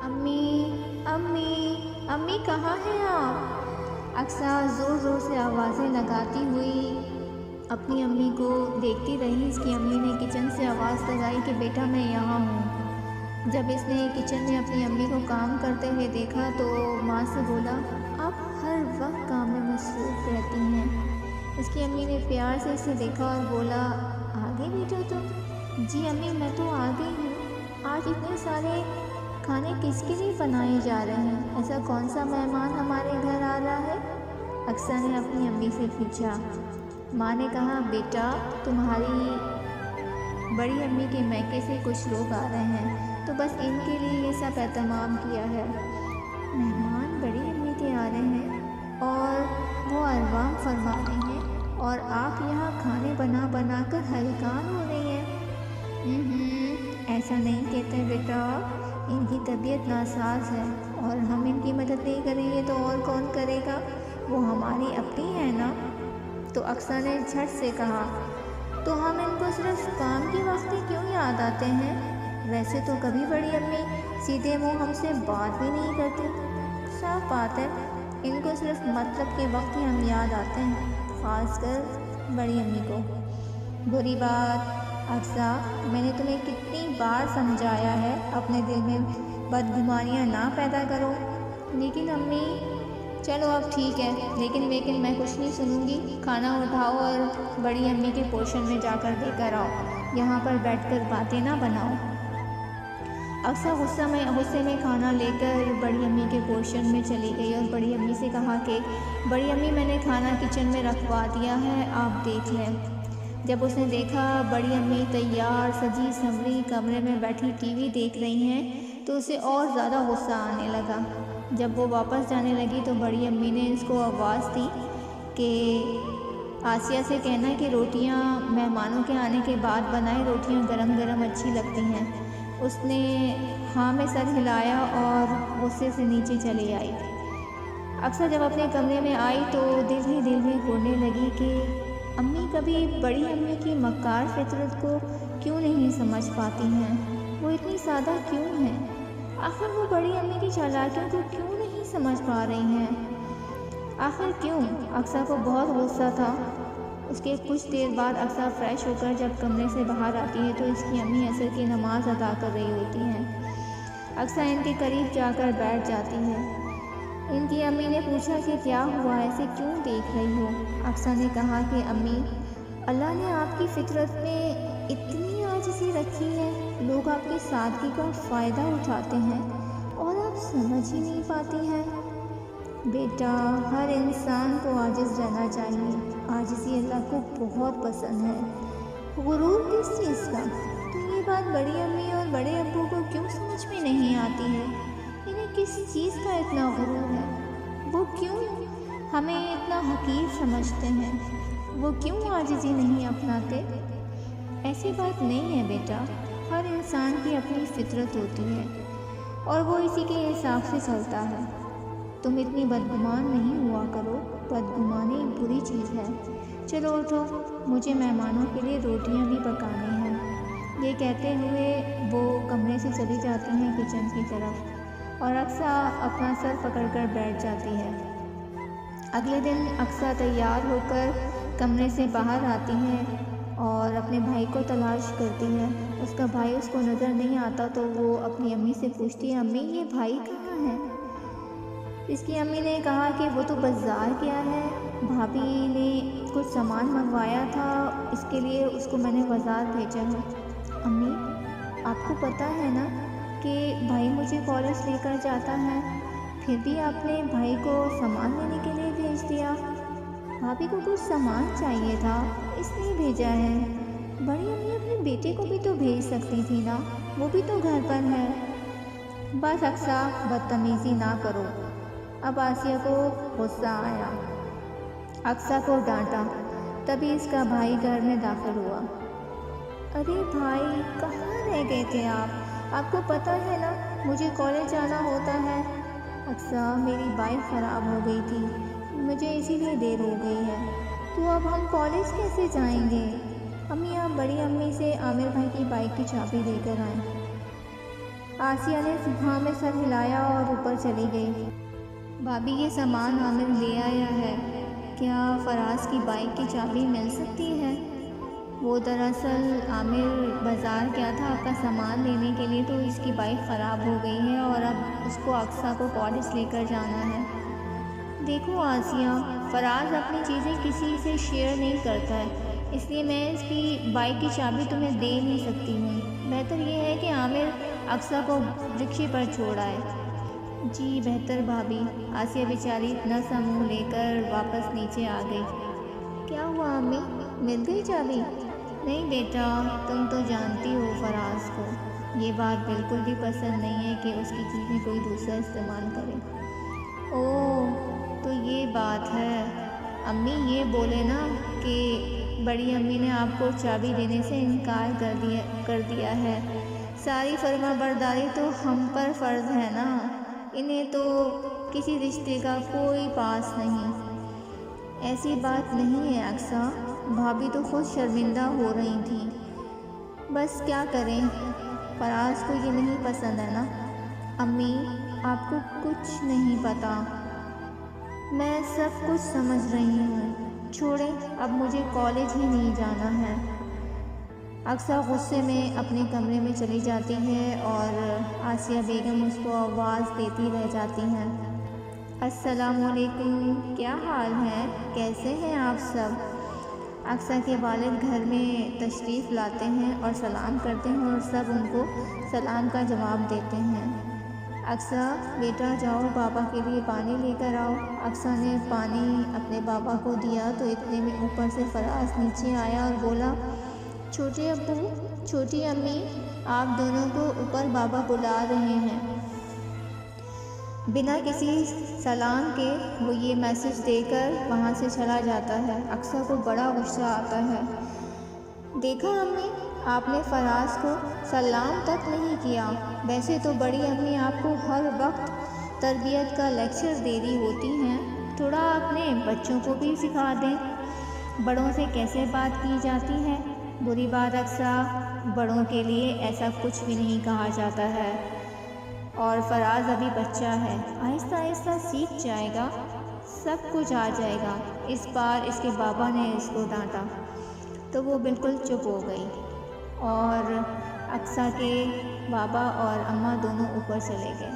امی امی امی کہاں ہیں آپ؟ اقصیٰ زور زور سے آوازیں لگاتی ہوئی اپنی امی کو دیکھتی رہی۔ اس کی امی نے کچن سے آواز لگائی کہ بیٹا میں یہاں ہوں۔ جب اس نے کچن میں اپنی امی کو کام کرتے ہوئے دیکھا تو ماں سے بولا آپ ہر وقت کام میں مصروف رہتی ہیں۔ اس کی امی نے پیار سے اسے دیکھا اور بولا آ گئی بیٹا تم؟ جی امی میں تو آ گئی ہوں۔ آج اتنے سارے کھانے کس کے لیے بنائے جا رہے ہیں؟ ایسا کون سا مہمان ہمارے گھر آ رہا ہے؟ اقصیٰ نے اپنی امی سے پوچھا۔ ماں نے کہا بیٹا تمہاری بڑی امی کے میکے سے کچھ لوگ آ رہے ہیں تو بس ان کے لیے یہ سب اہتمام کیا ہے۔ مہمان بڑی امی کے آ رہے ہیں اور وہ اروام فرما رہی ہیں اور آپ یہاں کھانے بنا بنا کر ہلکان ہو رہی ہیں۔ ایسا نہیں کہتے بیٹا، ان کی طبیعت ناساز ہے اور ہم ان کی مدد نہیں کریں گے تو اور کون کرے گا؟ وہ ہماری اپنی ہے نا۔ تو اقصیٰ نے جھٹ سے کہا تو ہم ان کو صرف کام کے وقت ہی کیوں یاد آتے ہیں؟ ویسے تو کبھی بڑی امی سیدھے منہ ہم سے بات بھی نہیں کرتی۔ صاف بات ہے ان کو صرف مطلب کے وقت ہی ہم یاد آتے ہیں، خاص کر بڑی امی کو۔ بری بات اقصیٰ، میں نے تمہیں کتنی بار سمجھایا ہے اپنے دل میں بدگمانیاں نہ پیدا کرو۔ لیکن امی چلو اب ٹھیک ہے، لیکن میں کچھ نہیں سنوں گی۔ کھانا اٹھاؤ اور بڑی امی کے پورشن میں جا کر دے کر آؤ، یہاں پر بیٹھ کر باتیں نہ بناؤ۔ اقصیٰ غصے میں کھانا لے کر بڑی امی کے پورشن میں چلی گئی اور بڑی امی سے کہا کہ بڑی امی میں نے کھانا کچن میں رکھوا دیا ہے، آپ دیکھ لیں۔ جب اس نے دیکھا بڑی امی تیار سجی سنوری کمرے میں بیٹھی ٹی وی دیکھ رہی ہیں تو اسے اور زیادہ غصہ آنے لگا۔ جب وہ واپس جانے لگی تو بڑی امی نے اس کو آواز دی کہ آسیہ سے کہنا کہ روٹیاں مہمانوں کے آنے کے بعد بنائے روٹیاں گرم گرم اچھی لگتی ہیں۔ اس نے ہاں میں سر ہلایا اور غصے سے نیچے چلی آئی۔ اقصیٰ جب اپنے کمرے میں آئی تو دل ہی دل میں گڑنے لگی کہ امی کبھی بڑی امی کی مکار فطرت کو کیوں نہیں سمجھ پاتی ہیں؟ وہ اتنی سادہ کیوں ہیں؟ آخر وہ بڑی امی کی چالاکیوں کو کیوں نہیں سمجھ پا رہی ہیں؟ آخر کیوں؟ اقصیٰ کو بہت غصہ تھا۔ اس کے کچھ دیر بعد اقصیٰ فریش ہو کر جب کمرے سے باہر آتی ہے تو اس کی امی عصر کی نماز ادا کر رہی ہوتی ہیں۔ اقصیٰ ان کے قریب جا کر بیٹھ جاتی ہے۔ ان کی امی نے پوچھا کہ کیا ہوا، ایسے کیوں دیکھ رہی ہو؟ اقصیٰ نے کہا کہ امی اللہ نے آپ کی فطرت میں اتنی عاجزی رکھی ہے، لوگ آپ کی سادگی کا فائدہ اٹھاتے ہیں اور آپ سمجھ ہی نہیں پاتی ہیں۔ بیٹا ہر انسان کو عاجز رہنا چاہیے، عاجزی اللہ کو بہت پسند ہے۔ غرور کس چیز کا؟ تو یہ بات بڑی امی اور بڑے ابو کو کیوں سمجھ میں نہیں آتی ہے؟ انہیں کس چیز کا اتنا غرور ہے؟ وہ کیوں ہمیں اتنا حقیر سمجھتے ہیں؟ وہ کیوں عاجزی نہیں اپناتے؟ ایسی بات نہیں ہے بیٹا، ہر انسان کی اپنی فطرت ہوتی ہے اور وہ اسی کے حساب سے چلتا ہے۔ تم اتنی بدگمان نہیں ہوا کرو، بدگمانی بری چیز ہے۔ چلو اٹھو، مجھے مہمانوں کے لیے روٹیاں بھی پکانی ہیں۔ یہ کہتے ہوئے وہ کمرے سے چلی جاتی ہیں کچن کی طرف اور اقصیٰ اپنا سر پکڑ کر بیٹھ جاتی ہے۔ اگلے دن اقصیٰ تیار ہو کر کمرے سے باہر آتی ہے اور اپنے بھائی کو تلاش کرتی ہے۔ اس کا بھائی اس کو نظر نہیں آتا تو وہ اپنی امی سے پوچھتی ہے امی یہ بھائی کہاں ہے؟ اس کی امی نے کہا کہ وہ تو بازار گیا ہے، بھابھی نے کچھ سامان منگوایا تھا، اس کے لیے اس کو میں نے بازار بھیجا ہے۔ امی آپ کو پتہ ہے نا کہ بھائی مجھے کالج لے کر جاتا ہے، پھر بھی آپ نے بھائی کو سامان لینے کے لیے بھیج دیا۔ بھابھی کو کچھ سامان چاہیے تھا اس لیے بھیجا ہے۔ بڑی امی اپنے بیٹے کو بھی تو بھیج سکتی تھی نا، وہ بھی تو گھر پر ہے۔ بس اقصیٰ بدتمیزی نہ کرو۔ اب آسیہ کو غصہ آیا، اقصیٰ کو ڈانٹا، تبھی اس کا بھائی گھر میں داخل ہوا۔ ارے بھائی کہاں رہ گئے تھے آپ کو پتہ ہے نا مجھے کالج جانا ہوتا ہے۔ اقصیٰ میری بائک خراب ہو گئی تھی، مجھے اسی لیے دیر ہو گئی ہے، تو اب ہم کالج کیسے جائیں گے؟ امی آپ بڑی امی سے عامر بھائی کی بائک کی چابی لے کر آئیں۔ آسیہ نے ہاں میں سر ہلایا اور اوپر چلی گئی۔ بھابھی یہ سامان عامر لے آیا ہے، کیا فراز کی بائک کی چابی مل سکتی ہے؟ وہ دراصل عامر بازار گیا تھا آپ کا سامان لینے کے لیے، تو اس کی بائک خراب ہو گئی ہے اور اب اس کو اقصیٰ کو پالش لے کر جانا ہے۔ دیکھو آسیہ، فراز اپنی چیزیں کسی سے شیئر نہیں کرتا ہے، اس لیے میں اس کی بائک کی چابی تمہیں دے نہیں سکتی ہوں۔ بہتر یہ ہے کہ عامر اقصیٰ کو رکشے پر چھوڑ آئے۔ جی بہتر بھابھی۔ آسیہ بیچاری اتنا سا منہ لے کر واپس نیچے آ گئی۔ کیا ہوا امی، مل گئی چابی؟ نہیں بیٹا، تم تو جانتی ہو فراز کو یہ بات بالکل بھی پسند نہیں ہے کہ اس کی چیزیں کوئی دوسرا استعمال کرے۔ اوہ تو یہ بات ہے۔ امی یہ بولے نا کہ بڑی امی نے آپ کو چابی دینے سے انکار کر دیا ہے۔ ساری فرما برداری تو ہم پر فرض ہے نا، انہیں تو کسی رشتے کا کوئی پاس نہیں۔ ایسی بات نہیں ہے اقصیٰ، بھابھی تو خود شرمندہ ہو رہی تھیں۔ بس کیا کریں، فراز کو یہ نہیں پسند ہے نا۔ امی آپ کو کچھ نہیں پتہ، میں سب کچھ سمجھ رہی ہوں۔ چھوڑیں، اب مجھے کالج ہی نہیں جانا ہے۔ اقصیٰ غصے میں اپنے کمرے میں چلی جاتی ہے اور آسیہ بیگم اس کو آواز دیتی رہ جاتی ہیں۔ السلام علیکم، کیا حال ہے، کیسے ہیں آپ سب؟ اقصیٰ کے والد گھر میں تشریف لاتے ہیں اور سلام کرتے ہیں اور سب ان کو سلام کا جواب دیتے ہیں۔ اقصیٰ بیٹا جاؤ بابا کے لیے پانی لے کر آؤ۔ اقصیٰ نے پانی اپنے بابا کو دیا تو اتنے میں اوپر سے فراز نیچے آیا اور بولا، چھوٹے ابو، چھوٹی امی، آپ دونوں کو اوپر بابا بلا رہے ہیں۔ بنا کسی سلام کے وہ یہ میسج دے کر وہاں سے چلا جاتا ہے۔ اقصیٰ کو بڑا غصہ آتا ہے۔ دیکھا امی، آپ نے فراز کو سلام تک نہیں کیا۔ ویسے تو بڑی امی آپ کو ہر وقت تربیت کا لیکچر دے رہی ہوتی ہیں، تھوڑا اپنے بچوں کو بھی سکھا دیں بڑوں سے کیسے بات کی جاتی ہے۔ بری بات اقصیٰ، بڑوں کے لیے ایسا کچھ بھی نہیں کہا جاتا ہے، اور فراز ابھی بچہ ہے، آہستہ آہستہ سیکھ جائے گا، سب کچھ آ جائے گا۔ اس بار اس کے بابا نے اس کو ڈانٹا تو وہ بالکل چپ ہو گئی اور اقصیٰ کے بابا اور اماں دونوں اوپر چلے گئے۔